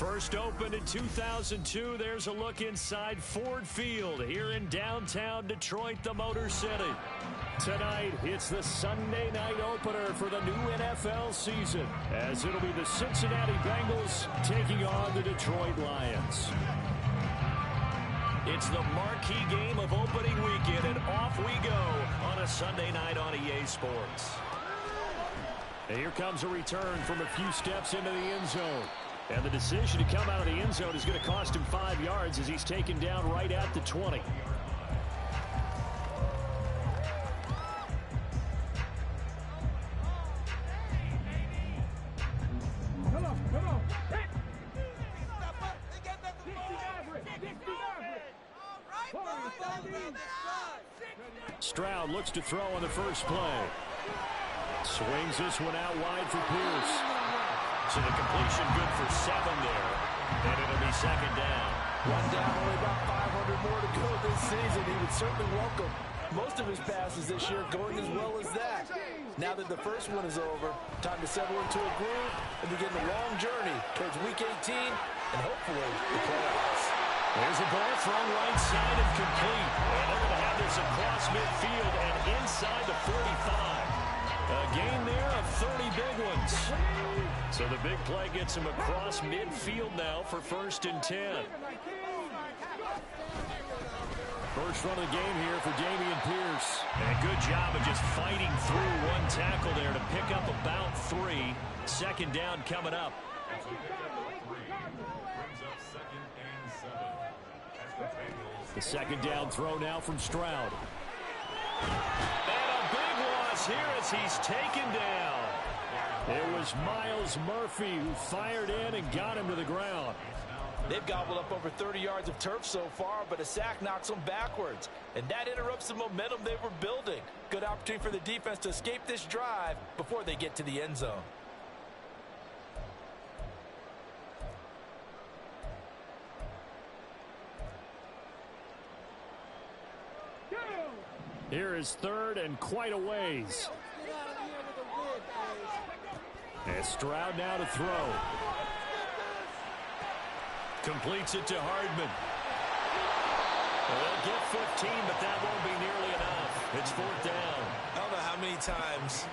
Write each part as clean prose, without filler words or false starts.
First opened in 2002, there's a look inside Ford Field here in downtown Detroit, the Motor City. Tonight, it's the Sunday night opener for the new NFL season, as it'll be the Cincinnati Bengals taking on the Detroit Lions. It's the marquee game of opening weekend, and off we go on a Sunday night on EA Sports. And here comes a return from a few steps into the end zone. And the decision to come out of the end zone is going to cost him 5 yards as he's taken down right at the 20. Stroud looks to throw on the first play. Swings this one out wide for Pierce. So the completion good for 7 there. And it'll be second down. One down, only about 500 more to go this season. He would certainly welcome most of his passes this year going as well as that. Now that the first one is over, time to settle into a groove and begin the long journey towards Week 18 and hopefully the playoffs. There's a ball thrown right side and complete. And they're going to have this across midfield and inside the 45. A gain there of 30 big ones. So the big play gets him across midfield now for 1st and 10. First run of the game here for Dameon Pierce. And a good job of just fighting through one tackle there to pick up about 3. Second down coming up. The second down throw now from Stroud. And a big loss here as he's taken down. It was Myles Murphy who fired in and got him to the ground. They've gobbled up over 30 yards of turf so far, but a sack knocks them backwards. And that interrupts the momentum they were building. Good opportunity for the defense to escape this drive before they get to the end zone. Here is 3rd and quite a ways. And Stroud now to throw. Completes it to Hardman. They'll get 15, but that won't be nearly enough. It's 4th down. I don't know how many times,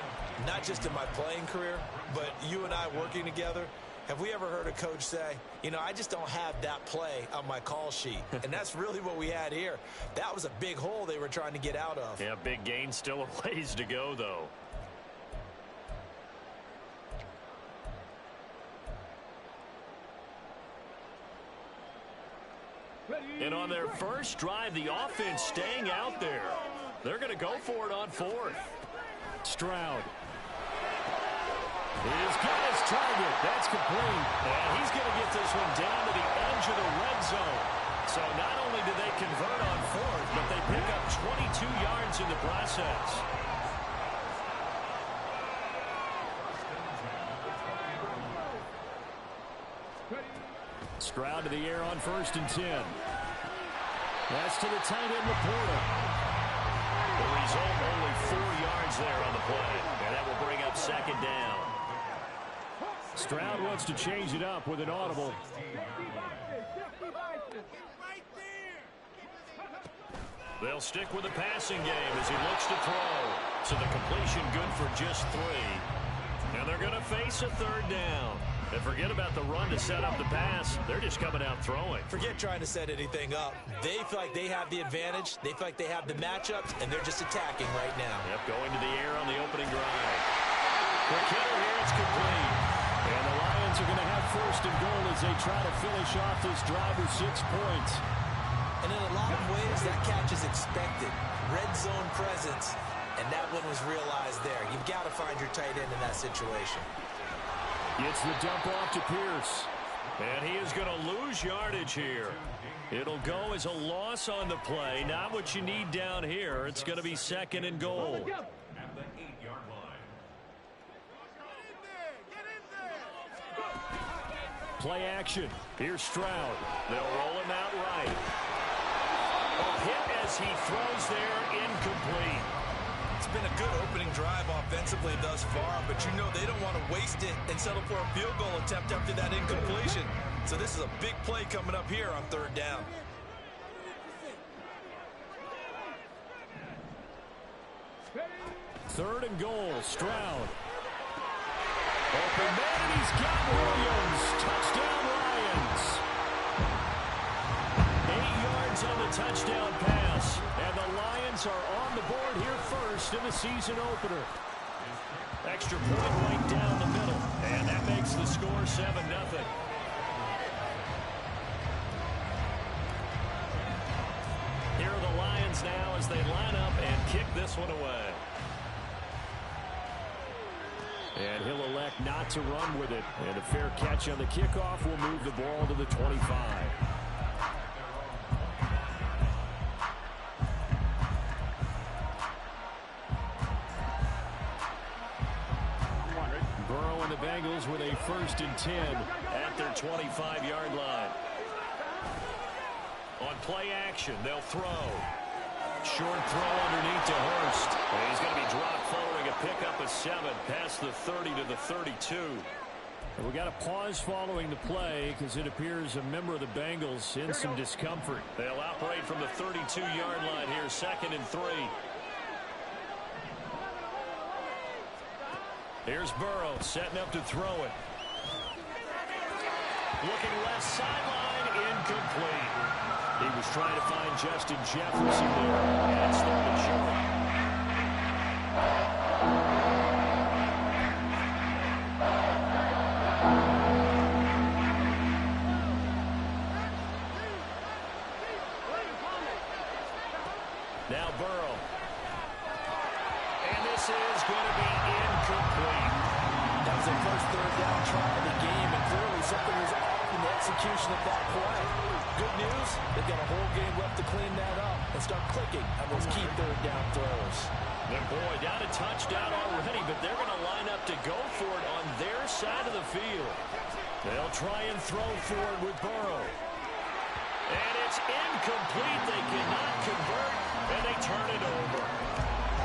not just in my playing career, but you and I working together, have we ever heard a coach say, you know, I just don't have that play on my call sheet. And that's really what we had here. That was a big hole they were trying to get out of. Yeah, big gain, still a ways to go, though. And on their first drive, the offense staying out there. They're going to go for it on 4th. Stroud. He's got his target. That's complete. And he's going to get this one down to the edge of the red zone. So not only do they convert on 4th, but they pick up 22 yards in the process. Stroud to the air on 1st and 10. That's to the tight end, Laporta. The result, only 4 yards there on the play. And that will bring up second down. Stroud wants to change it up with an audible. They'll stick with the passing game as he looks to throw. So the completion good for just 3. And they're going to face a 3rd down. And forget about the run to set up the pass. They're just coming out throwing. Forget trying to set anything up. They feel like they have the advantage. They feel like they have the matchups, and they're just attacking right now. Yep, going to the air on the opening drive. The kicker here, it's complete. And the Lions are going to have 1st and goal as they try to finish off this drive with 6 points. And in a lot of ways, that catch is expected. Red zone presence, and that one was realized there. You've got to find your tight end in that situation. Gets the dump off to Pierce. And he is going to lose yardage here. It'll go as a loss on the play. Not what you need down here. It's going to be 2nd and goal. At the 8-yard line. Play action. Here's Stroud. They'll roll him out right. A hit as he throws there, incomplete. It's been a good opening drive offensively thus far, but you know they don't want to waste it and settle for a field goal attempt after that incompletion. So this is a big play coming up here on third down. Third and goal, Stroud. Open man, and he's got Williams. Touchdown, Lions. 8 yards on the touchdown pass. And the Lions are on the board here first in the season opener. Extra point right down the middle. And that makes the score 7-0. Here are the Lions now as they line up and kick this one away. And he'll elect not to run with it. And a fair catch on the kickoff will move the ball to the 25. Burrow and the Bengals with a 1st and 10 at their 25-yard line. On play action, they'll throw. Short throw underneath to Hurst. And he's going to be dropped following a pickup of 7 past the 30 to the 32. And we got a pause following the play because it appears a member of the Bengals in some discomfort. They'll operate from the 32-yard line here, 2nd and 3. Here's Burrow setting up to throw it. Looking left sideline, incomplete. He was trying to find Justin Jefferson there, and it's thrown short. Now Burrow. And this is going to be incomplete. That was their first third down try of the game, and clearly something was off in the execution of that play. Good news, they've got a whole game left to clean that up and start clicking on those key third down throws. And boy, down a touchdown already, but they're going to line up to go for it on their side of the field. They'll try and throw for it with Burrow. And it's incomplete. They cannot convert, and they turn it over.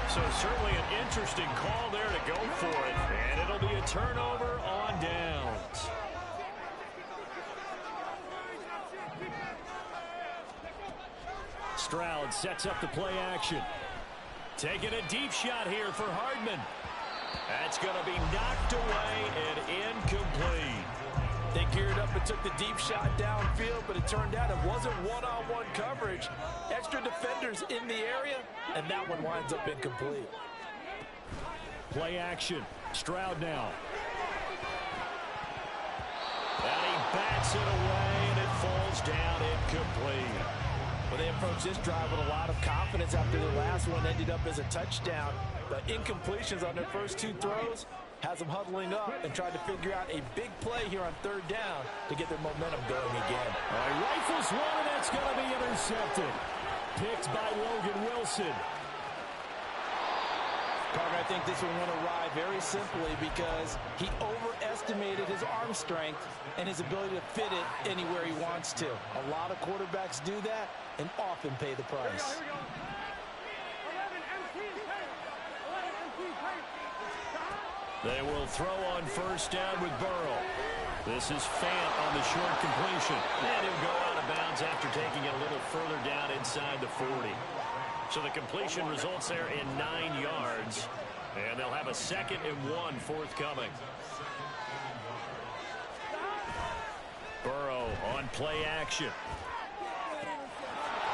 So certainly an interesting call there to go for it, and it'll be a turnover on downs. Stroud sets up the play action. Taking a deep shot here for Hardman. That's going to be knocked away and incomplete. They geared up and took the deep shot downfield, but it turned out it wasn't one-on-one coverage. Extra defenders in the area, and that one winds up incomplete. Play action. Stroud now. And he bats it away, and it falls down incomplete. Well, they approached this drive with a lot of confidence after the last one ended up as a touchdown. But incompletions on their first 2 throws has them huddling up and trying to figure out a big play here on third down to get their momentum going again. He rifles one, and that's going to be intercepted. Picked by Logan Wilson. Carter, I think this one went awry very simply because he overestimated his arm strength and his ability to fit it anywhere he wants to. A lot of quarterbacks do that and often pay the price. They will throw on first down with Burrow. This is Fant on the short completion. And he'll go out of bounds after taking it a little further down inside the 40. So the completion results there in 9 yards. And they'll have a 2nd and 1 forthcoming. Burrow on play action.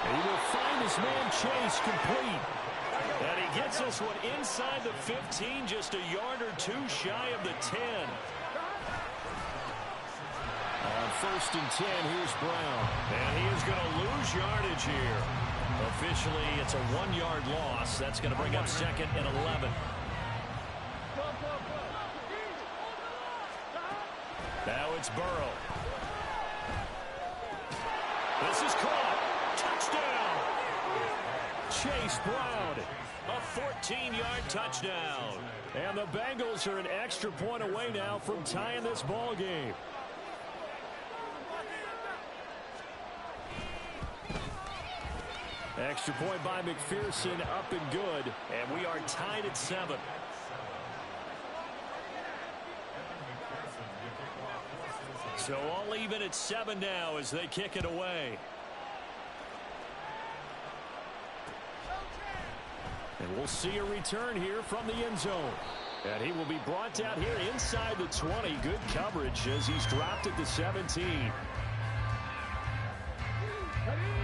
And he will find his man Chase complete. And he gets this one inside the 15, just a yard or 2 shy of the 10. On 1st and 10, here's Brown. And he is going to lose yardage here. Officially, it's a 1-yard loss. That's going to bring up 2nd and 11. Now it's Burrow. This is caught. Touchdown. Chase Brown. A 14-yard touchdown. And the Bengals are an extra point away now from tying this ball game. Extra point by McPherson, up and good. And we are tied at 7. So all even at 7 now as they kick it away. And we'll see a return here from the end zone. And he will be brought down here inside the 20. Good coverage as he's dropped at the 17.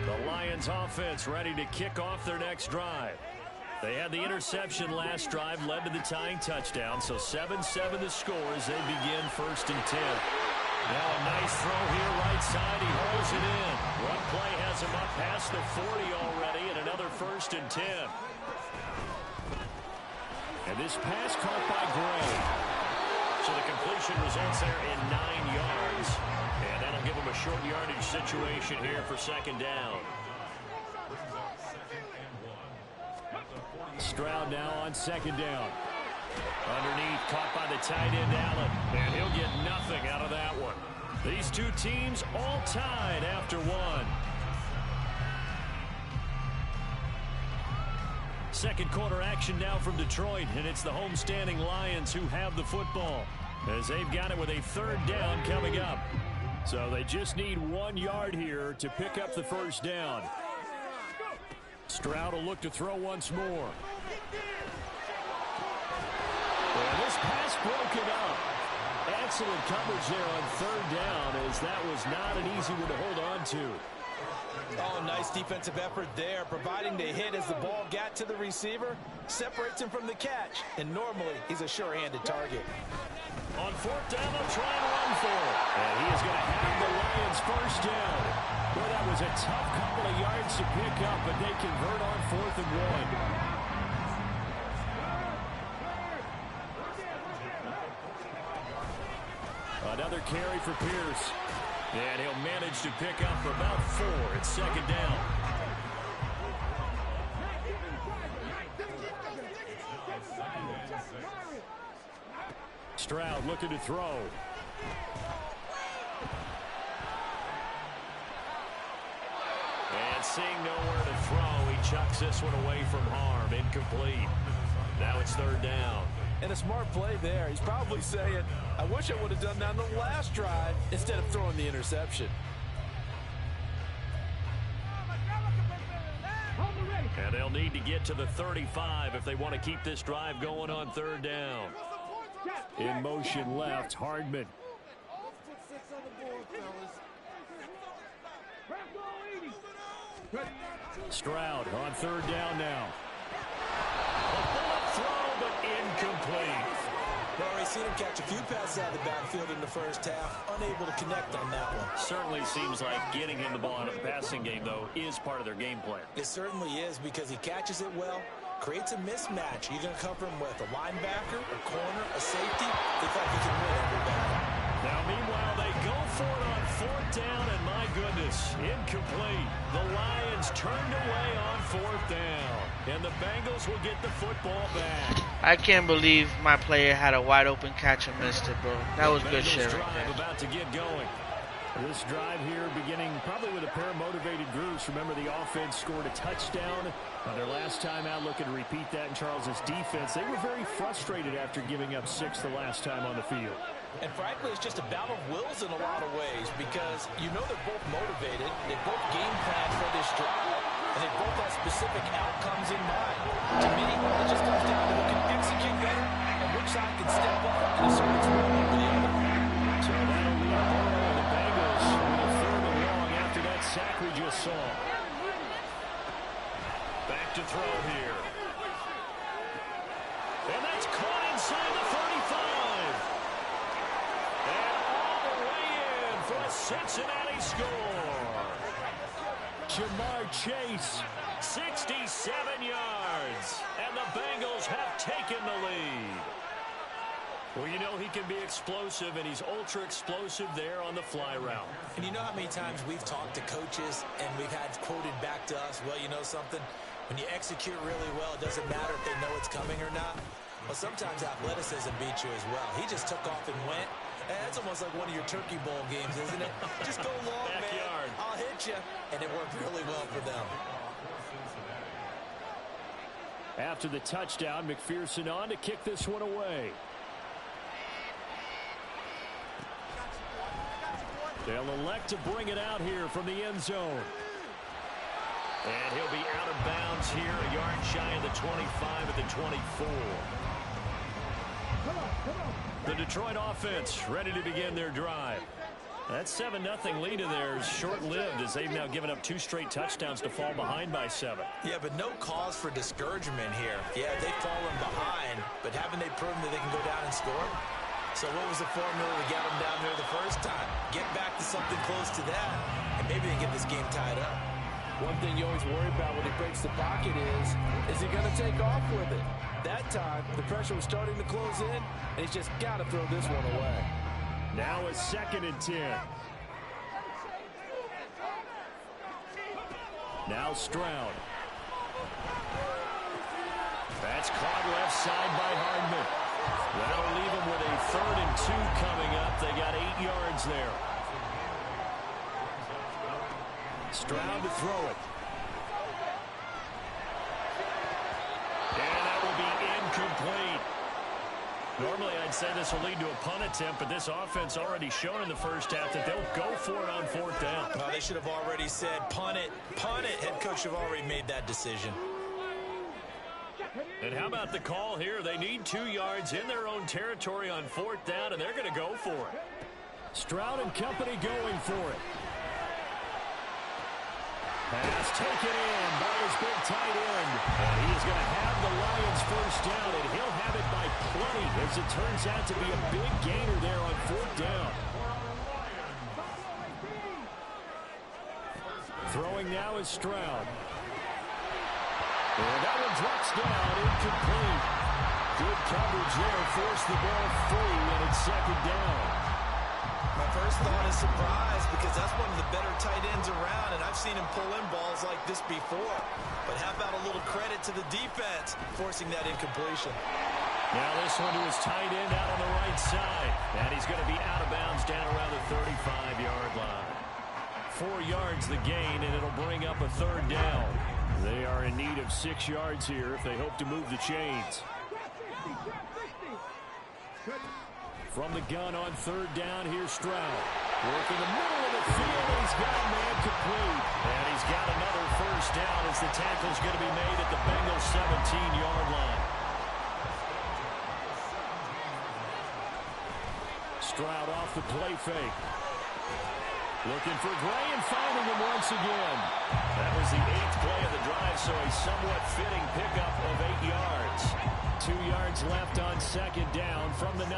The Lions offense ready to kick off their next drive. They had the interception last drive, led to the tying touchdown. So 7-7 the score as they begin 1st and 10. Now a nice throw here right side. He hauls it in. One play has him up past the 40 already, and another 1st and 10. And this pass caught by Gray. So the completion results there in 9 yards. And that'll give him a short yardage situation here for 2nd down. Stroud now on 2nd down. Underneath, caught by the tight end, Allen. And he'll get nothing out of that one. These two teams all tied after 1. Second quarter action now from Detroit, and it's the homestanding Lions who have the football as they've got it with a 3rd down coming up. So they just need 1 yard here to pick up the 1st down. Stroud will look to throw once more. And this pass broken up. Excellent coverage there on 3rd down as that was not an easy one to hold on to. Oh, nice defensive effort there, providing the hit as the ball got to the receiver, separates him from the catch, and normally he's a sure-handed target. On 4th down, they'll try and run for it. And he is going to have the Lions 1st down. Well, that was a tough couple of yards to pick up, but they convert on 4th and 1. Another carry for Pierce. And he'll manage to pick up about 4 at 2nd down. Stroud looking to throw. And seeing nowhere to throw, he chucks this one away from harm. Incomplete. Now it's 3rd down. And a smart play there. He's probably saying, I wish I would have done that on the last drive instead of throwing the interception. And they'll need to get to the 35 if they want to keep this drive going on 3rd down. In motion left, Hardman. Stroud on 3rd down now. A bullet throw, but incomplete. Well, we've seen him catch a few passes out of the backfield in the 1st half, unable to connect on that one. Certainly seems like getting him the ball out of the passing game, though, is part of their game plan. It certainly is because he catches it well, creates a mismatch. You're going to cover him with a linebacker, a corner, a safety. They thought he can win every battle. Now, meanwhile, they go for it on 4th down, and my goodness, incomplete. The Lions turned away on 4th down, and the Bengals will get the football back. I can't believe my player had a wide open catch and missed it, bro. That was good shit right there. About to get going. This drive here beginning probably with a pair of motivated groups. Remember, the offense scored a touchdown on their last time out. Looking to repeat that in Charles's defense. They were very frustrated after giving up 6 the last time on the field. And frankly, it's just a battle of wills in a lot of ways because you know they're both motivated. They both game plan for this drive, and they both have specific outcomes in mind. To me, it just comes down to who can execute better and which side can step up and assert its role over the other. So that'll leave the Bengals with a 3rd and long after that sack we just saw. Back to throw here. And that's caught inside the 35. And all the way in for a Cincinnati score. Jamar Chase, 67 yards. And the Bengals have taken the lead. Well, you know he can be explosive, and he's ultra explosive there on the fly route. And you know how many times we've talked to coaches and we've had quoted back to us, well, you know something? When you execute really well, it doesn't matter if they know it's coming or not. Well, sometimes athleticism beats you as well. He just took off and went. And that's almost like one of your Turkey Bowl games, isn't it? Just go long, Backyard. man. I'll hit you. And it worked really well for them. After the touchdown, McPherson on to kick this one away. They'll elect to bring it out here from the end zone. And he'll be out of bounds here, a yard shy of the 25 at the 24. The Detroit offense ready to begin their drive. That 7-0 lead of theirs short-lived as they've now given up 2 straight touchdowns to fall behind by 7. Yeah, but no cause for discouragement here. Yeah, they've fallen behind, but haven't they proven that they can go down and score? So what was the formula to get them down there the first time? Get back to something close to that, and maybe they can get this game tied up. One thing you always worry about when he breaks the pocket is he going to take off with it? That time, the pressure was starting to close in, and he's just got to throw this one away. Now a 2nd and 10. Now Stroud. That's caught left side by Hardman. That'll leave him with a 3rd and 2 coming up. They got 8 yards there. Stroud to throw it. And that will be incomplete. Normally, I'd say this will lead to a punt attempt, but this offense already shown in the first half that they'll go for it on 4th down. Well, they should have already said, punt it, punt it. Head coach should have already made that decision. And how about the call here? They need 2 yards in their own territory on 4th down, and they're going to go for it. Stroud and company going for it. Pass taken in by his big tight end. And he is going to have the Lions first down, and he'll have it by plenty as it turns out to be a big gainer there on 4th down. Throwing now is Stroud. And that one drops down, incomplete. Good coverage there, forced the ball free, and it's 2nd down. My first thought is surprise because that's one of the better tight ends around, and I've seen him pull in balls like this before. But how about a little credit to the defense forcing that incompletion? Now this one to his tight end out on the right side. And he's going to be out of bounds down around the 35-yard line. 4 yards the gain, and it'll bring up a 3rd down. They are in need of 6 yards here if they hope to move the chains. From the gun on 3rd down, here's Stroud. Working the middle of the field, and he's got a man complete. And he's got another first down as the tackle's going to be made at the Bengals' 17-yard line. Stroud off the play fake. Looking for Gray and finding him once again. That was the 8th play of the drive, so a somewhat fitting pickup of 8 yards. 2 yards left on 2nd down from the 9.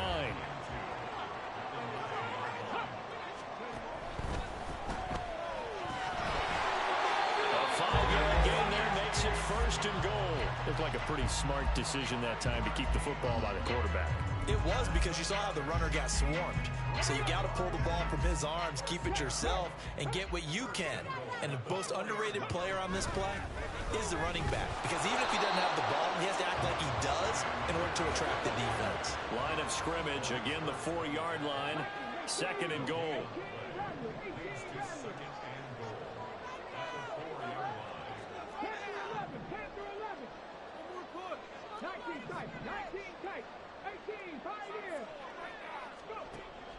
A 5-yard gain there makes it 1st and goal. Looked like a pretty smart decision that time to keep the football by the quarterback. It was because you saw how the runner got swarmed. So you got to pull the ball from his arms, keep it yourself, and get what you can. And the most underrated player on this play is the running back. Because even if he doesn't have the ball, he has to act like he does in order to attract the defense. Line of scrimmage, again the 4-yard line. 2nd and goal.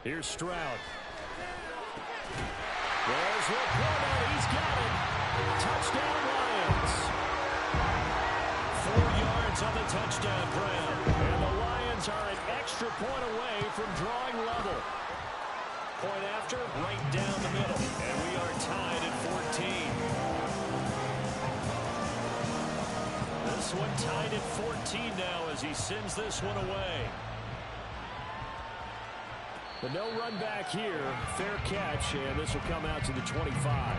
Here's Stroud. There's Laporta. He's got it. Touchdown Lions. 4 yards on the touchdown ground. And the Lions are an extra point away from drawing level. Point after, right down the middle. And we are tied at 14. This one tied at 14 now as he sends this one away. The no run back here, fair catch, and this will come out to the 25.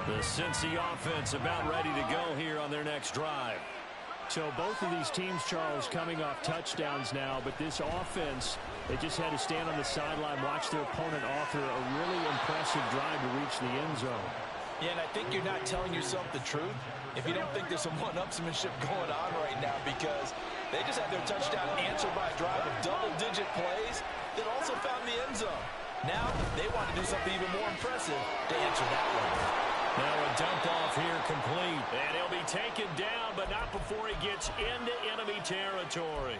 The Cincy offense about ready to go here on their next drive. So both of these teams, Charles, coming off touchdowns now, but this offense, they just had to stand on the sideline, watch their opponent author a really impressive drive to reach the end zone. Yeah, and I think you're not telling yourself the truth if you don't think there's some one-upsmanship going on right now, because they just had their touchdown answered by a drive of double-digit plays that also found the end zone. Now they want to do something even more impressive to answer that one. Now a dump off here complete, and he'll be taken down, but not before he gets into enemy territory.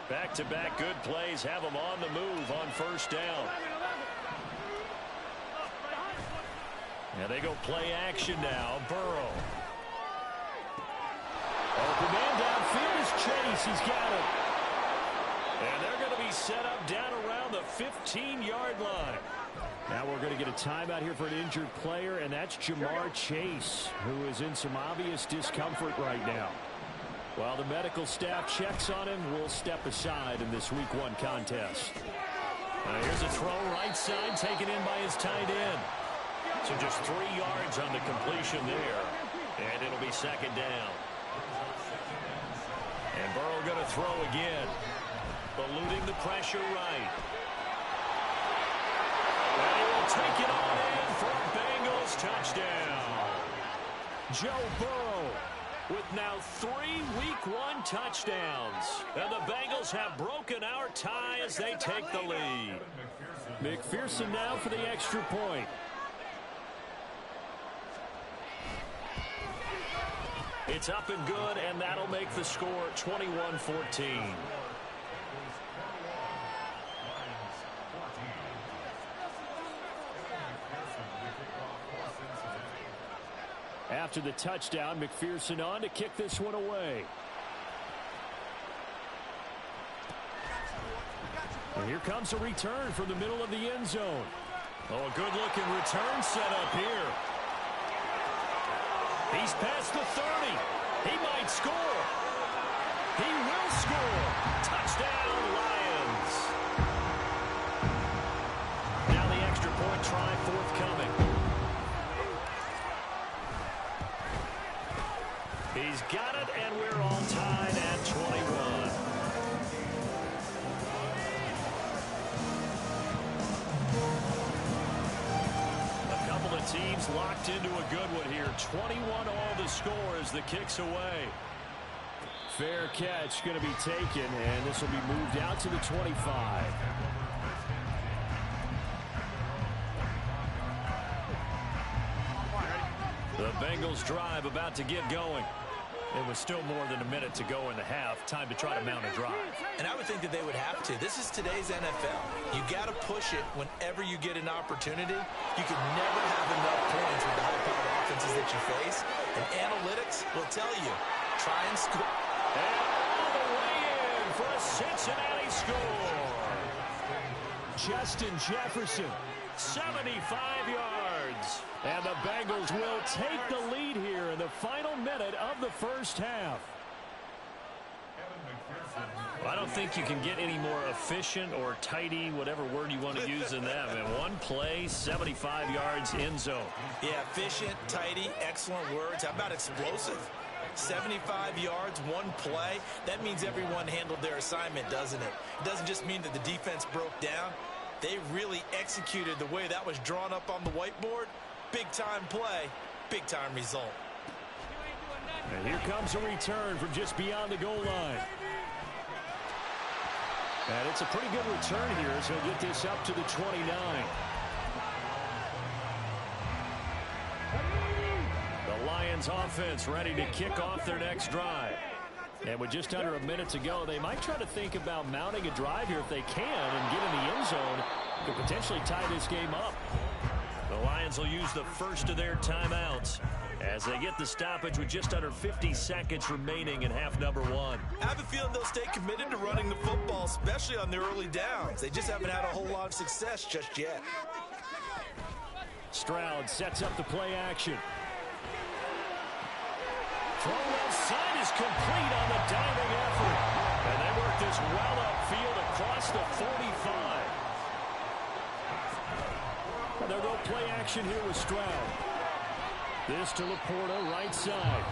Back-to-back good plays have them on the move on first down. And they go play action now. Burrow. Open man downfield is Chase. He's got it. And they're going to be set up down around the 15-yard line. Now we're going to get a timeout here for an injured player, and that's Jamar Chase, who is in some obvious discomfort right now. While the medical staff checks on him, we'll step aside in this Week 1 contest. Here's a throw right side taken in by his tight end. So just 3 yards on the completion there, and it'll be second down. And Burrow going to throw again, eluding the pressure right. And he will take it on in for a Bengals touchdown. Joe Burrow with now 3 Week 1 touchdowns. And the Bengals have broken our tie as they take the lead. McPherson now for the extra point. It's up and good, and that'll make the score 21-14. After the touchdown, McPherson on to kick this one away. And here comes a return from the middle of the end zone. Oh, a good-looking return set up here. He's past the 30. He might score. He will score. Touchdown, Lions. Now the extra point try forthcoming. He's got it, and we're all tied at 21. A couple of teams locked into a good one here. 21 all the score as the kick's away. Fair catch going to be taken, and this will be moved out to the 25. The Bengals drive about to get going. It was still more than a minute to go in the half. Time to try to mount a drive. And I would think that they would have to. This is today's NFL. You got to push it whenever you get an opportunity. You can never have enough points with the high-powered offenses that you face. And analytics will tell you, try and score. And all the way in for a Cincinnati score. Justin Jefferson, 75 yards. And the Bengals will take the lead here in the final minute of the first half. I don't think you can get any more efficient or tidy, whatever word you want to use in that. In one play, 75 yards end zone. Yeah, efficient, tidy, excellent words. How about explosive? 75 yards, one play. That means everyone handled their assignment, doesn't it? It doesn't just mean that the defense broke down. They really executed the way that was drawn up on the whiteboard. Big-time play, big-time result. And here comes a return from just beyond the goal line. And it's a pretty good return here as he'll get this up to the 29. The Lions offense ready to kick off their next drive. And with just under a minute to go, they might try to think about mounting a drive here if they can and get in the end zone to potentially tie this game up. The Lions will use the first of their timeouts as they get the stoppage with just under 50 seconds remaining in half number 1. I have a feeling they'll stay committed to running the football, especially on their early downs. They just haven't had a whole lot of success just yet. Stroud sets up the play action. Throw left side is complete on the diving effort. And they work this well upfield across the 45. And they'll go play action here with Stroud. This to Laporta, right side.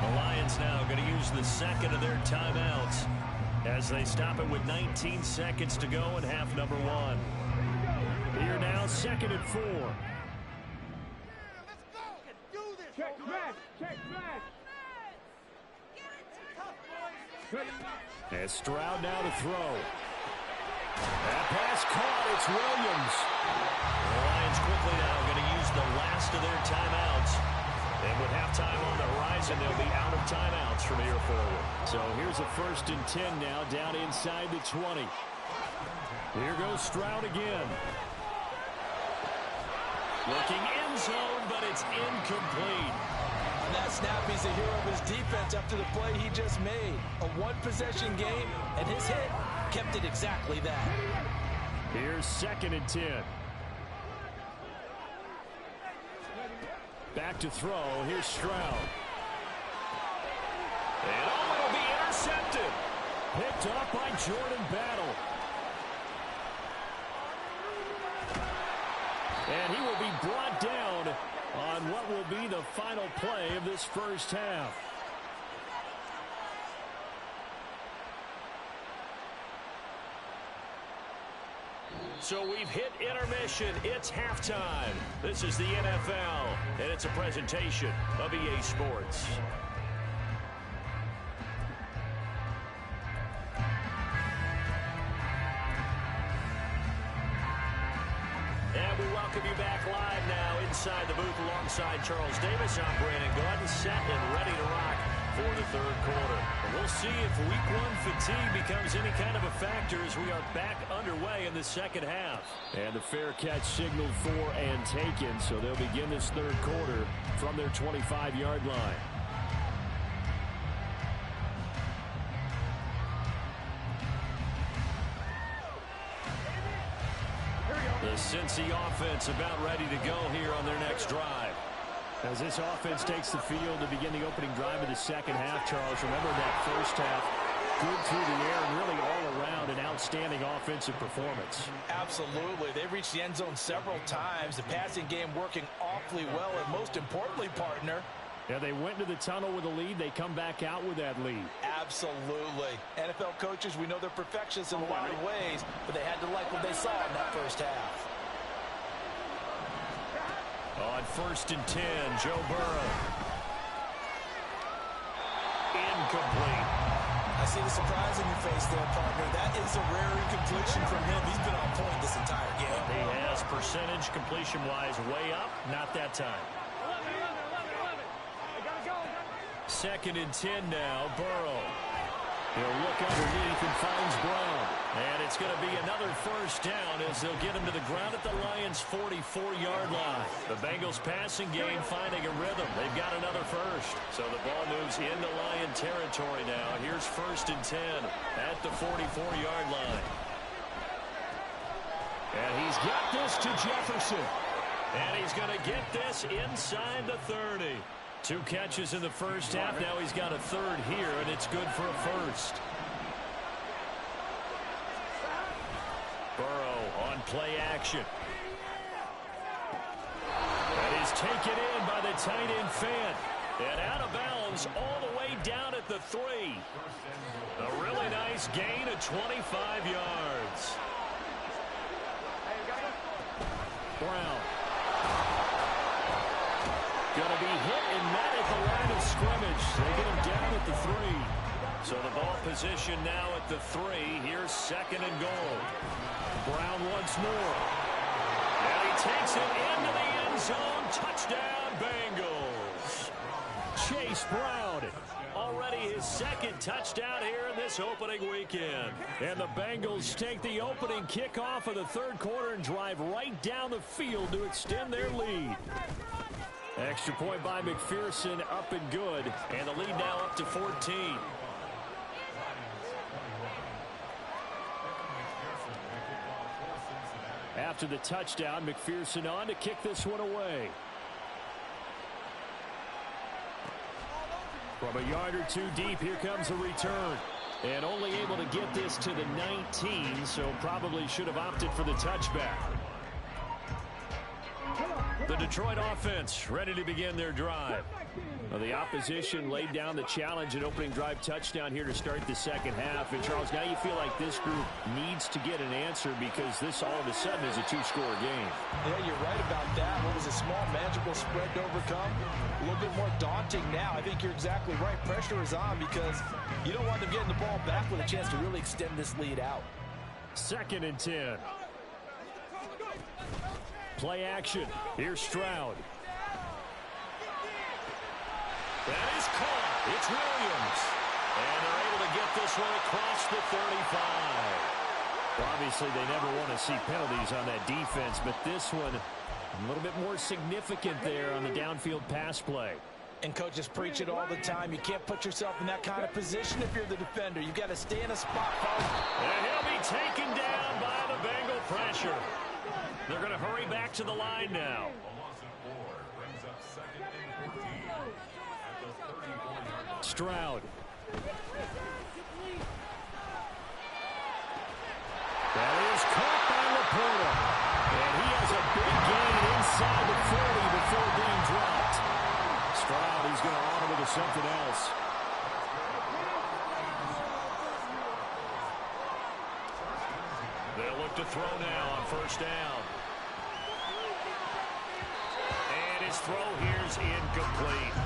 The Lions now going to use the second of their timeouts as they stop it with 19 seconds to go in half number 1. Here now, 2nd and 4. Check back, check back. As Stroud now to throw. That pass caught. It's Williams. The Lions quickly now going to use the last of their timeouts And with halftime on the horizon, they'll be out of timeouts from here forward. So here's a 1st and 10 now, down inside the 20. Here goes Stroud again. Looking end zone, but it's incomplete. On that snap, he's a hero of his defense after the play he just made. A one-possession game, and his hit kept it exactly that. Here's 2nd and 10. Back to throw. Here's Stroud. And it'll be intercepted. Picked off by Jordan Battle. And he will be brought down on what will be the final play of this first half. So we've hit intermission. It's halftime. This is the NFL, and it's a presentation of EA Sports. And we welcome you back live now inside the booth alongside Charles Davis. I'm Brandon Gordon, set and ready to rock for the third quarter. And we'll see if week 1 fatigue becomes any kind of a factor as we are back underway in the second half. And the fair catch signaled for and taken, so they'll begin this third quarter from their 25-yard line. The Cincy offense about ready to go here on their next drive. As this offense takes the field to begin the opening drive of the second half, Charles, remember that first half, good through the air and really all around an outstanding offensive performance. Absolutely. They reached the end zone several times. The passing game working awfully well, and most importantly, partner, yeah, they went into the tunnel with a lead. They come back out with that lead. Absolutely. NFL coaches, we know they're perfectionists in a lot of ways, but they had to like what they saw in that first half. On 1st and 10, Joe Burrow. Incomplete. I see the surprise in your face there, partner. That is a rare incompletion from him. He's been on point this entire game. He has percentage completion-wise way up. Not that time. 2nd and 10 now, Burrow. He'll look underneath and finds Brown. And it's going to be another first down as they'll get him to the ground at the Lions' 44-yard line. The Bengals passing game finding a rhythm. They've got another first. So the ball moves into Lion territory now. Here's 1st and 10 at the 44-yard line. And he's got this to Jefferson. And he's going to get this inside the 30. 2 catches in the first half. Now he's got a third here, and it's good for a first. Burrow on play action. That is taken in by the tight end Fant. And out of bounds all the way down at the 3. A really nice gain of 25 yards. Brown. Going to be hit and met at the line of scrimmage. They get him down at the 3. So the ball position now at the 3. Here's 2nd and goal. Brown once more. And he takes it into the end zone. Touchdown, Bengals. Chase Brown. Already his 2nd touchdown here in this opening weekend. And the Bengals take the opening kickoff of the third quarter and drive right down the field to extend their lead. Extra point by McPherson, up and good. And the lead now up to 14. After the touchdown, McPherson on to kick this one away. From a yard or 2 deep, here comes a return. And only able to get this to the 19, so probably should have opted for the touchback. The Detroit offense ready to begin their drive. Well, the opposition laid down the challenge and opening drive touchdown here to start the second half. And, Charles, now you feel like this group needs to get an answer because this all of a sudden is a 2-score game. Yeah, you're right about that. What was a small, manageable spread to overcome? A little bit more daunting now. I think you're exactly right. Pressure is on because you don't want them getting the ball back with a chance to really extend this lead out. 2nd and 10. Play action. Here's Stroud. That is caught. It's Williams. And they're able to get this one across the 35. Well, obviously, they never want to see penalties on that defense, but this one a little bit more significant there on the downfield pass play. And coaches preach it all the time. You can't put yourself in that kind of position if you're the defender. You've got to stay in a spot. And he'll be taken down by the Bengal pressure. They're going to hurry back to the line now. Stroud. That is caught by Laporta. And he has a big gain inside the 40 before being dropped. Stroud, he's going to honor with something else. They'll look to throw now on first down. And his throw here's incomplete.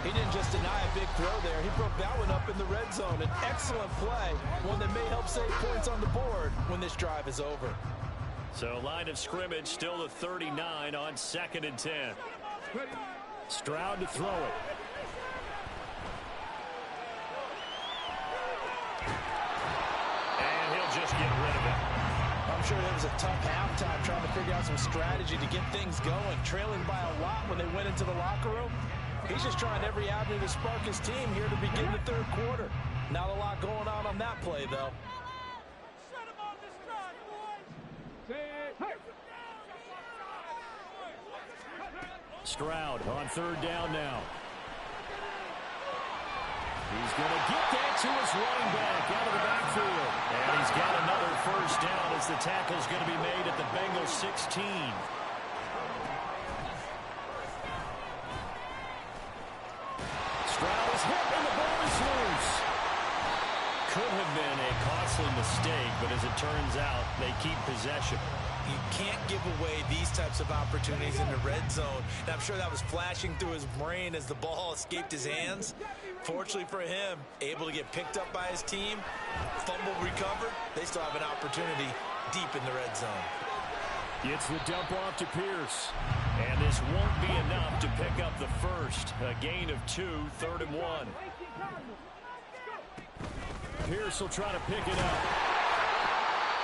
He didn't just deny a big throw there. He broke that one up in the red zone. An excellent play, one that may help save points on the board when this drive is over. So line of scrimmage still to 39 on 2nd and 10. Stroud to throw it. And he'll just get rid of it. I'm sure that was a tough halftime trying to figure out some strategy to get things going. Trailing by a lot when they went into the locker room. He's just trying every avenue to spark his team here to begin the third quarter. Not a lot going on that play, though. Shut him on this drive, boys. Stroud on third down now. He's going to get that to his running back out of the backfield. And he's got another first down as the tackle's going to be made at the Bengals 16. Stroud is hit and the ball is loose. Could have been a costly mistake, but as it turns out, they keep possession. You can't give away these types of opportunities in the red zone. And I'm sure that was flashing through his brain as the ball escaped his hands. Fortunately for him, able to get picked up by his team, fumble recovered. They still have an opportunity deep in the red zone. It's the dump off to Pierce. And this won't be enough to pick up the first. A gain of 2, 3rd and 1. Pierce will try to pick it up.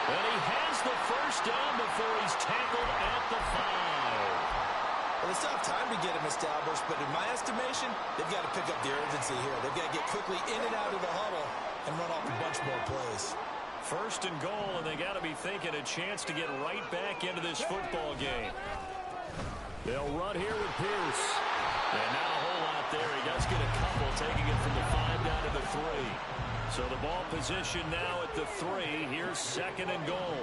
And he has the first down before he's tackled at the 5. Well, they still have time to get him established, but in my estimation, they've got to pick up the urgency here. They've got to get quickly in and out of the huddle and run off a bunch more plays. 1st and goal, and they got to be thinking a chance to get right back into this football game. They'll run here with Pierce. And not a whole lot there. He does get a couple, taking it from the 5 down to the 3. So the ball position now at the 3. Here's 2nd and goal.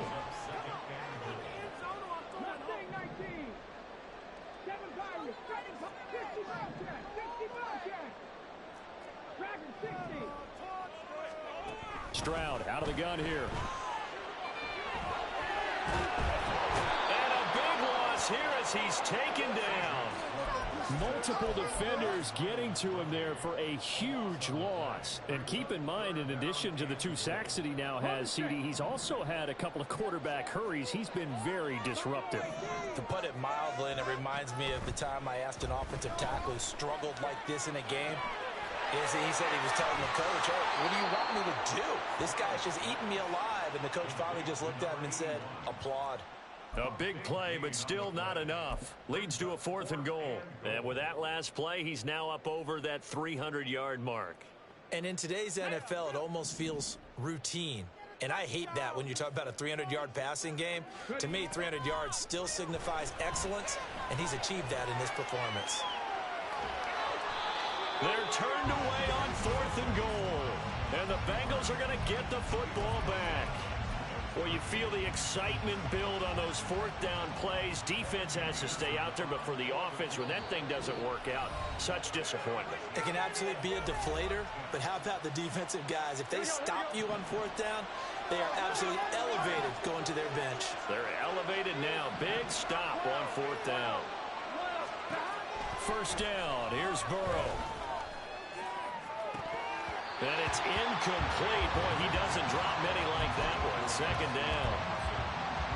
Stroud out of the gun here. And a big loss here as he's taken down. Multiple defenders getting to him there for a huge loss. And keep in mind, in addition to the 2 sacks that he now has, CD, he's also had a couple of quarterback hurries. He's been very disruptive. To put it mildly, and it reminds me of the time I asked an offensive tackle who struggled like this in a game. He said he was telling the coach, hey, what do you want me to do? This guy's just eating me alive. And the coach finally just looked at him and said, applaud. A big play, but still not enough. Leads to a 4th and goal. And with that last play, he's now up over that 300-yard mark. And in today's NFL, it almost feels routine. And I hate that when you talk about a 300-yard passing game. To me, 300 yards still signifies excellence, and he's achieved that in this performance. They're turned away on 4th and goal. And the Bengals are going to get the football back. Well, you feel the excitement build on those 4th down plays. Defense has to stay out there, but for the offense, when that thing doesn't work out, such disappointment. It can absolutely be a deflator, but how about the defensive guys? If they stop you on 4th down, they are absolutely elevated going to their bench. They're elevated now. Big stop on 4th down. 1st down. Here's Burrow. And it's incomplete. Boy, he doesn't drop many like that one. 2nd down.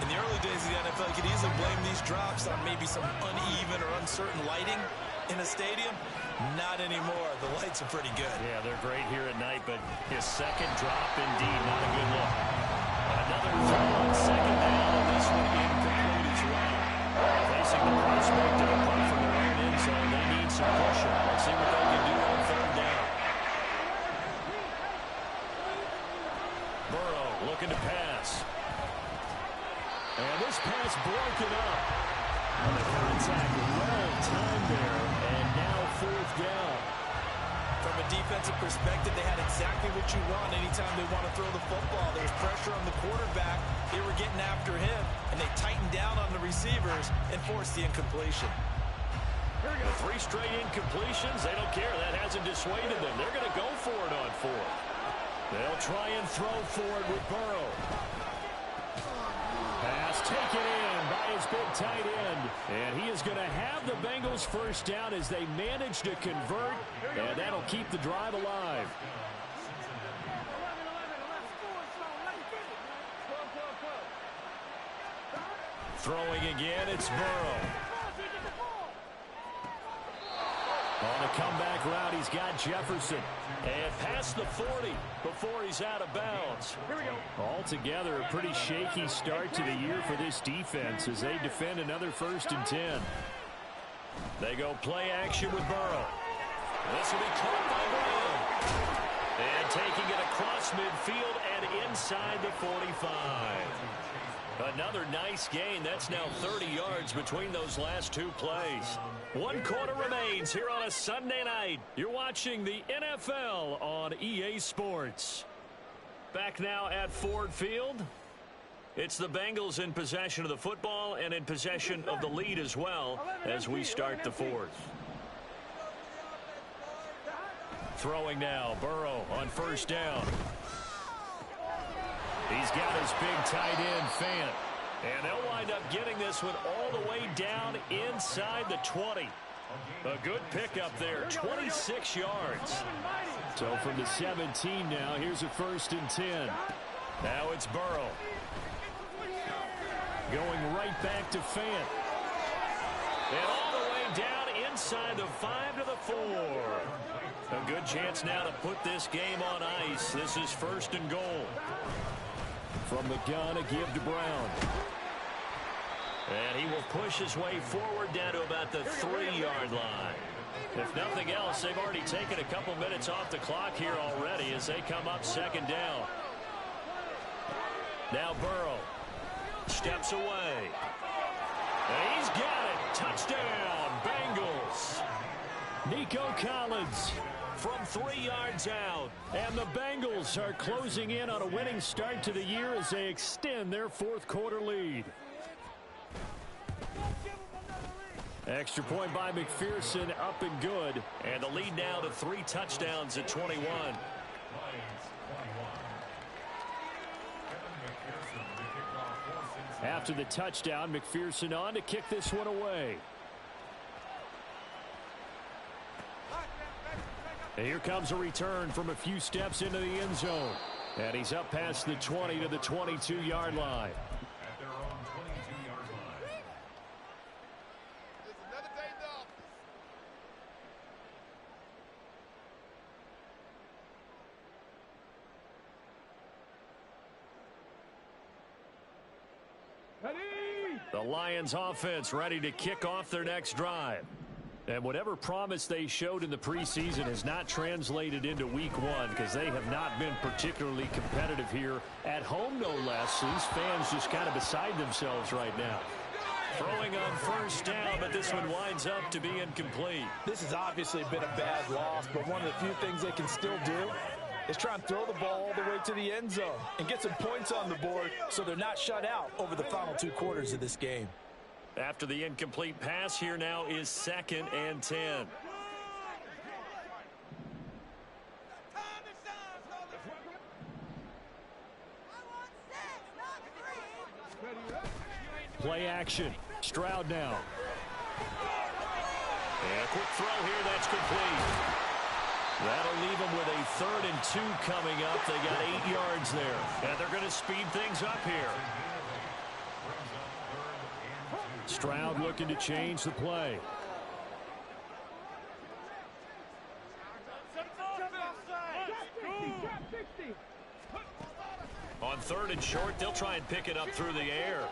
In the early days of the NFL, you could easily blame these drops on maybe some uneven or uncertain lighting. In a stadium, not anymore. The lights are pretty good. Yeah, they're great here at night, but his second drop, indeed, not a good look. Another throw on second down, and this one incomplete as well. Facing the prospect of a punt from their own end zone, they need some pressure. Let's see what they can do on third down. Burrow looking to pass. And this pass broken up. And the contact well timed there, and now fourth down. From a defensive perspective, they had exactly what you want anytime they want to throw the football. There's pressure on the quarterback. They were getting after him, and they tightened down on the receivers and forced the incompletion. With 3 straight incompletions, they don't care. That hasn't dissuaded them. They're going to go for it on 4th. They'll try and throw for it with Burrow. Pass taken in by his big tight end. And he is going to have the Bengals first down as they manage to convert. And that'll keep the drive alive. Throwing again, it's Burrow. On a comeback route, he's got Jefferson. And past the 40 before he's out of bounds. Here we go. Altogether, a pretty shaky start to the year for this defense as they defend another 1st and 10. They go play action with Burrow. This will be caught by Brown. And taking it across midfield and inside the 45. Another nice gain. That's now 30 yards between those last 2 plays. 1 quarter remains here on a Sunday night. You're watching the NFL on EA Sports. Back now at Ford Field. It's the Bengals in possession of the football and in possession of the lead as well as we start the 4th. Throwing now, Burrow on first down. He's got his big tight end, Fant. And they'll wind up getting this one all the way down inside the 20. A good pickup there, 26 yards. So from the 17 now, here's a 1st and 10. Now it's Burrow. Going right back to Fant. And all the way down inside the 5 to the 4. A good chance now to put this game on ice. This is 1st and goal. From the gun, a give to Brown. And he will push his way forward down to about the 3-yard line. If nothing else, they've already taken a couple minutes off the clock here already as they come up 2nd down. Now Burrow steps away. And he's got it. Touchdown, Bengals. Nico Collins from 3 yards out. And the Bengals are closing in on a winning start to the year as they extend their 4th quarter lead. Extra point by McPherson, up and good. And the lead now to 3 touchdowns at 21. After the touchdown, McPherson on to kick this one away. And here comes a return from a few steps into the end zone. And he's up past the 20 to the 22-yard line. At their own 22-yard line. The Lions offense ready to kick off their next drive. And whatever promise they showed in the preseason has not translated into week 1 because they have not been particularly competitive here at home, no less. These fans just kind of beside themselves right now. Throwing on first down, but this one winds up to be incomplete. This has obviously been a bad loss, but one of the few things they can still do is try and throw the ball all the way to the end zone and get some points on the board so they're not shut out over the final 2 quarters of this game. After the incomplete pass, here now is 2nd and 10. Play action. Stroud now. And a quick throw here, that's complete. That'll leave them with a 3rd and 2 coming up. They got 8 yards there. And they're going to speed things up here. Stroud looking to change the play. On 3rd and short, they'll try and pick it up through the air.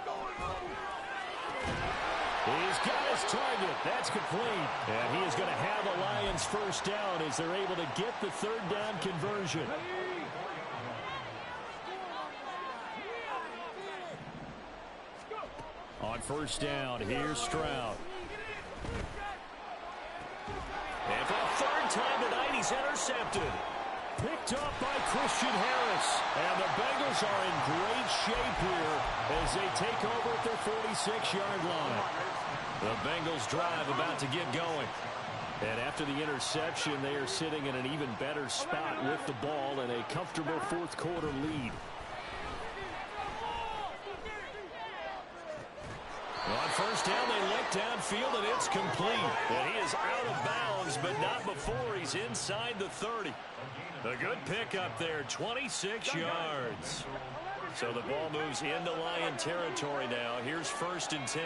He's got his target. That's complete. And he is going to have the Lions first down as they're able to get the 3rd down conversion. On 1st down, here's Stroud. And for the 3rd time tonight, he's intercepted. Picked up by Christian Harris. And the Bengals are in great shape here as they take over at their 46-yard line. The Bengals drive about to get going. And after the interception, they are sitting in an even better spot with the ball and a comfortable 4th quarter lead. On 1st down, they look downfield, and it's complete. And he is out of bounds, but not before he's inside the 30. A good pickup there, 26 yards. So the ball moves into Lion territory now. Here's 1st and 10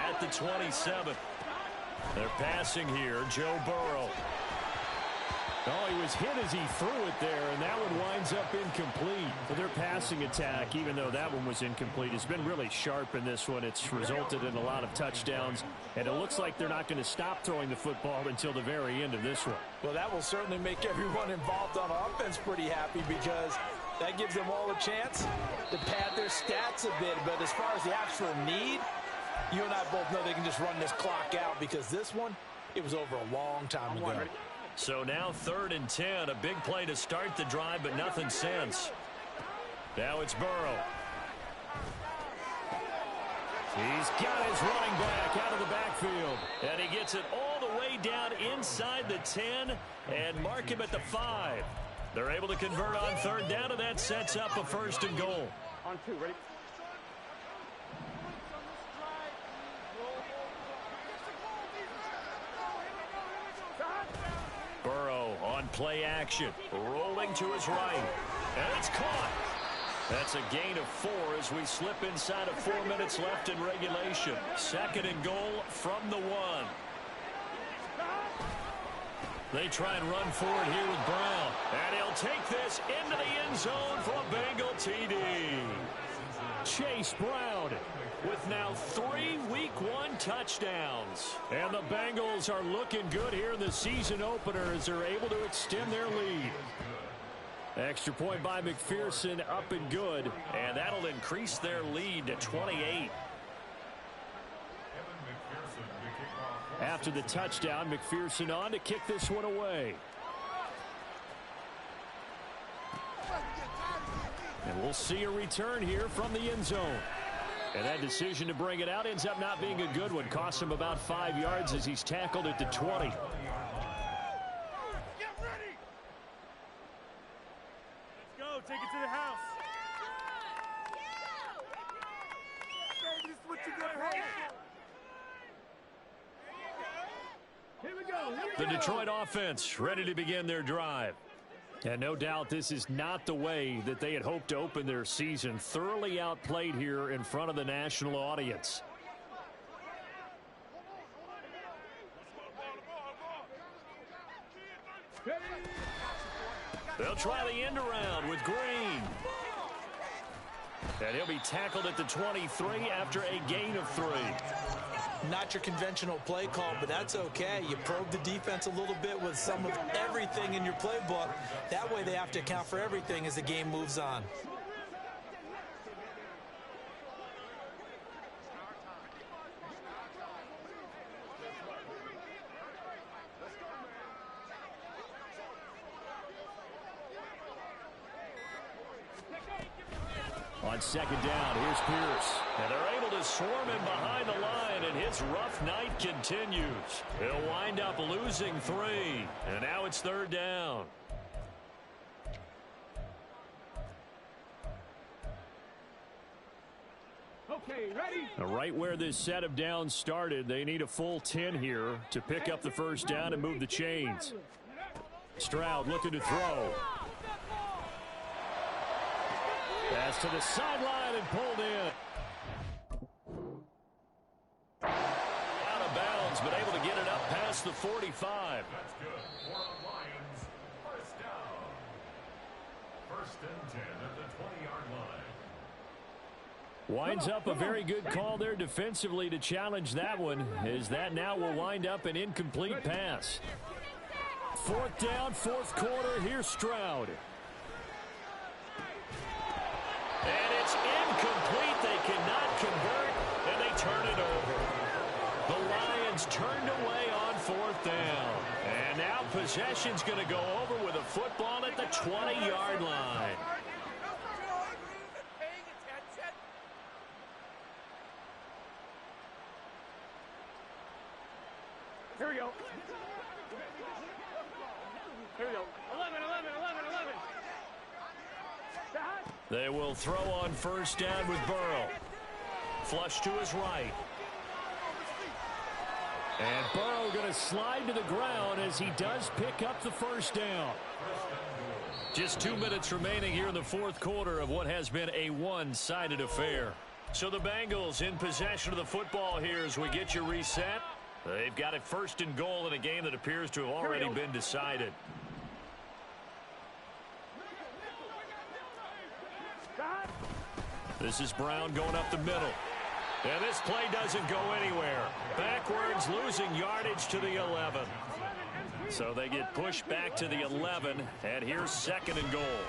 at the 27. They're passing here, Joe Burrow. Oh, he was hit as he threw it there, and that one winds up incomplete. For their passing attack, even though that one was incomplete, has been really sharp in this one. It's resulted in a lot of touchdowns, and it looks like they're not going to stop throwing the football until the very end of this one. Well, that will certainly make everyone involved on offense pretty happy because that gives them all a chance to pad their stats a bit. But as far as the actual need, you and I both know they can just run this clock out because this one, it was over a long time ago. So now 3rd and 10, a big play to start the drive, but nothing since. Now it's Burrow. He's got his running back out of the backfield. And he gets it all the way down inside the 10 and mark him at the 5. They're able to convert on 3rd down, and that sets up a 1st and goal. On 2, ready? Burrow on play action, rolling to his right, and it's caught. That's a gain of 4 as we slip inside of 4 minutes left in regulation. 2nd and goal from the 1. They try and run forward here with Brown, and he'll take this into the end zone for a Bengal TD. Chase Brown with now 3 Week 1 touchdowns. And the Bengals are looking good here in the season opener as they're able to extend their lead. Extra point by McPherson, up and good. And that'll increase their lead to 28. After the touchdown, McPherson on to kick this one away. And we'll see a return here from the end zone. And that decision to bring it out ends up not being a good one. Costs him about 5 yards as he's tackled at the 20. Get ready! Let's go. Take it to the house. This is what you got right. Here we go. The Detroit offense ready to begin their drive. And no doubt this is not the way that they had hoped to open their season. Thoroughly outplayed here in front of the national audience. They'll try the end around with Green. And he'll be tackled at the 23 after a gain of 3. Not your conventional play call, but that's okay. You probe the defense a little bit with some of everything in your playbook. That way they have to account for everything as the game moves on. On 2nd down, here's Pierce. And they're able to swarm him behind the line, and his rough night continues. He'll wind up losing 3. And now it's 3rd down. Okay, ready? Right where this set of downs started, they need a full 10 here to pick up the 1st down and move the chains. Stroud looking to throw. Pass to the sideline and pulled in. Out of bounds, but able to get it up past the 45. That's good. For Lions, 1st down. First and 10 at the 20-yard line. Winds up a very good call there defensively to challenge that one, as that now will wind up an incomplete pass. Fourth down, fourth quarter. Here's Stroud. And it's incomplete. They cannot convert, and they turn it over. The Lions turned away on fourth down. And now possession's going to go over with a football at the 20-yard line. Here we go. Here we go. 11. They will throw on first down with Burrow. Flush to his right. And Burrow going to slide to the ground as he does pick up the first down. Just 2 minutes remaining here in the fourth quarter of what has been a one-sided affair. So the Bengals in possession of the football here as we get you reset. They've got it first and goal in a game that appears to have already been decided. This is Brown going up the middle. And this play doesn't go anywhere. Backwards, losing yardage to the 11. So they get pushed back to the 11, and here's second and goal.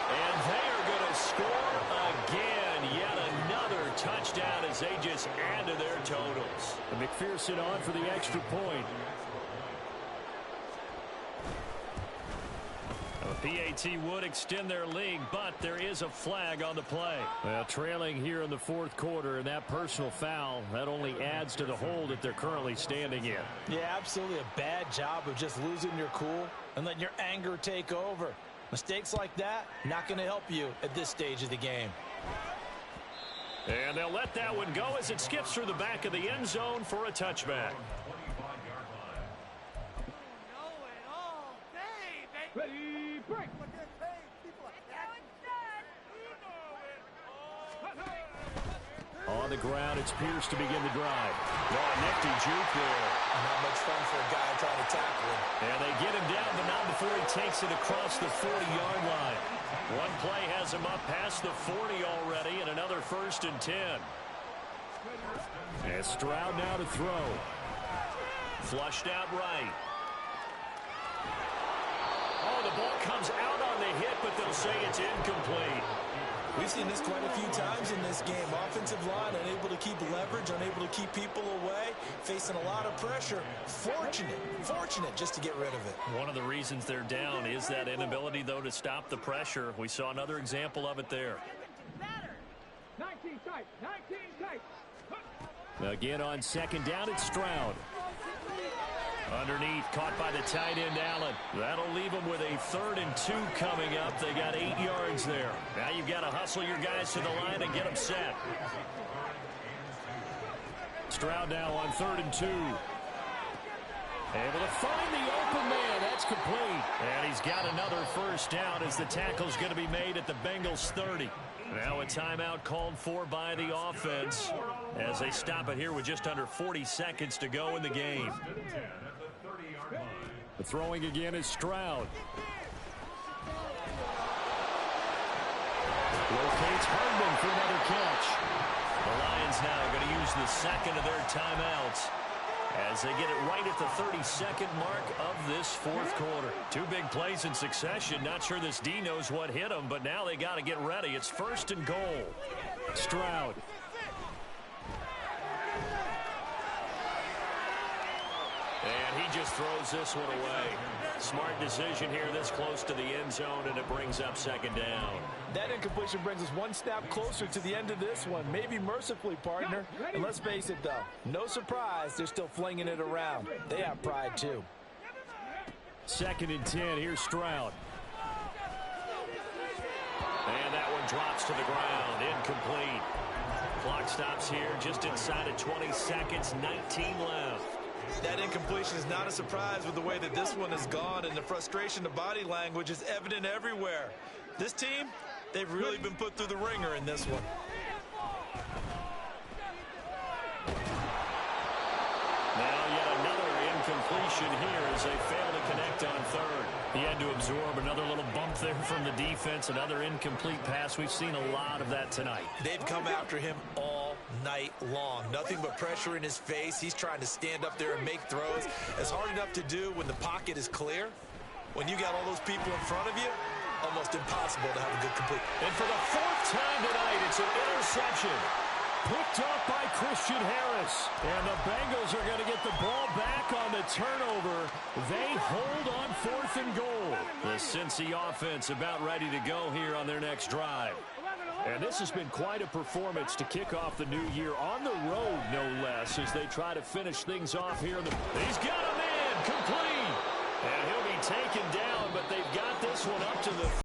And they are going to score again. Yet another touchdown as they just add to their totals. And McPherson on for the extra point. PAT would extend their lead, but there is a flag on the play. Well, trailing here in the fourth quarter, and that personal foul, that only adds to the hole that they're currently standing in. Yeah, absolutely a bad job of just losing your cool and letting your anger take over. Mistakes like that, not going to help you at this stage of the game. And they'll let that one go as it skips through the back of the end zone for a touchback. Ready, break. On the ground, it's Pierce to begin the drive. Oh, nifty juke there. Not much fun for a guy trying to tackle him. And they get him down, but not before he takes it across the 40-yard line. One play has him up past the 40 already, and another first and 10. And Stroud now to throw. Flushed out right. Oh, the ball comes out on the hit, but they'll say it's incomplete. We've seen this quite a few times in this game. Offensive line unable to keep leverage, unable to keep people away, facing a lot of pressure. Fortunate just to get rid of it. One of the reasons they're down is that inability, though, to stop the pressure. We saw another example of it there. 19 tight. Again on second down, it's Stroud. Underneath, caught by the tight end, Allen. That'll leave them with a 3rd and 2 coming up. They got 8 yards there. Now you've got to hustle your guys to the line and get them set. Stroud now on 3rd and 2. Able to find the open man. That's complete. And he's got another first down as the tackle's going to be made at the Bengals 30. Now a timeout called for by the offense as they stop it here with just under 40 seconds to go in the game. The throwing again is Stroud. Locates Hardman for another catch. The Lions now going to use the second of their timeouts as they get it right at the 32nd mark of this fourth quarter. 2 big plays in succession. Not sure this D knows what hit them, but now they got to get ready. It's 1st and goal. Stroud. And he just throws this one away. Smart decision here this close to the end zone, and it brings up second down. That incompletion brings us one step closer to the end of this one. Maybe mercifully, partner. And let's face it, though, no surprise, they're still flinging it around. They have pride, too. 2nd and 10. Here's Stroud. And that one drops to the ground. Incomplete. Clock stops here just inside of 20 seconds. 19 left. That incompletion is not a surprise with the way that this one has gone, and the frustration, the body language is evident everywhere. This team, they've really been put through the ringer in this one. Now yet another incompletion here as they fail to connect on 3rd. He had to absorb another little bump there from the defense, another incomplete pass. We've seen a lot of that tonight. They've come after him all night long. Nothing but pressure in his face. He's trying to stand up there and make throws. It's hard enough to do when the pocket is clear. When you got all those people in front of you, almost impossible to have a good complete. And for the fourth time tonight, it's an interception. Picked up by Christian Harris. And the Bengals are going to get the ball back on the turnover. They hold on 4th and goal. The Cincy offense about ready to go here on their next drive. And this has been quite a performance to kick off the new year on the road, no less, as they try to finish things off here. He's got a man complete. And he'll be taken down, but they've got this one up to the